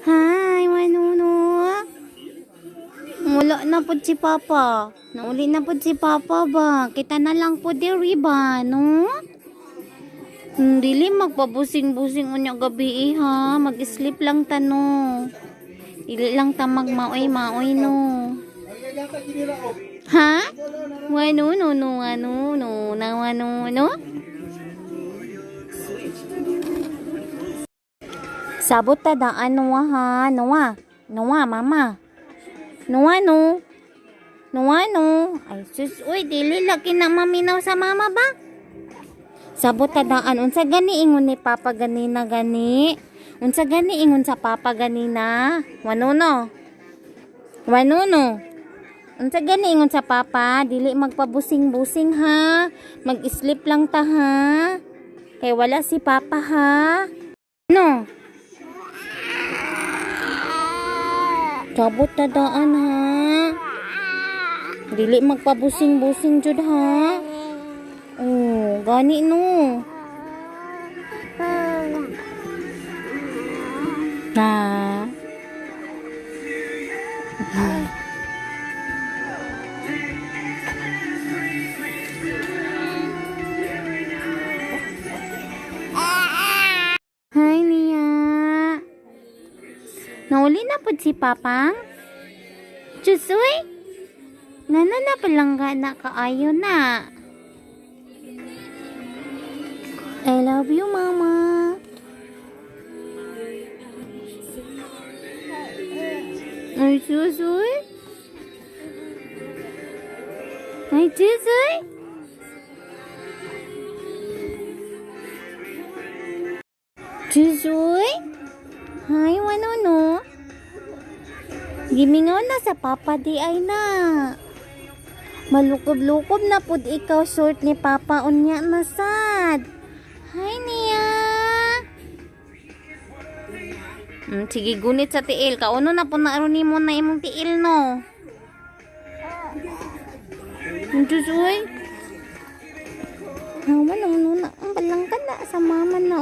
Hi, Manuno. Wala na po si Papa. Nauli na po si Papa ba? Kita na lang po diri ba, no? Dili magpabusing-busing unya gabi ha. Mag-sleep lang ta no. Dili lang ta magmaoy-maoy no. Ha? Wano no no ano no na wano no? Sabot ta daan no ha. Noa mama. Noa no. Ay sus, uy dili laki na maminaw sa mama ba? Sabot ta daan unsa gani ingon ni Papa ganina gani? Unsa gani ingon sa Papa ganina? Wano no? Unsa gani ingon sa Papa? Dili magpabusing-busing ha. Mag-sleep lang ta ha. Kay wala si Papa ha. No. Sabot ta daan ha. Dili magpabusing-busing jud ha. Oh, gani no. Na. Hi, Nia. Nauli na po si Papa? Chusoy? Ngano na palangga na kaayo na? I love you, Mama. Ay, Chusoy? Ay, Chusoy? Chusoy? Hi, wano no? Gimingaw na sa Papa di ay na. Malukob-lukob na pud ikaw short ni Papa unya na sad. Hi, Nia. Sige gunit sa tiil. Kauno na po na aron nimo na imong tiil no. Diyos uy. Hawa na. Ang balang ka na sa mama na.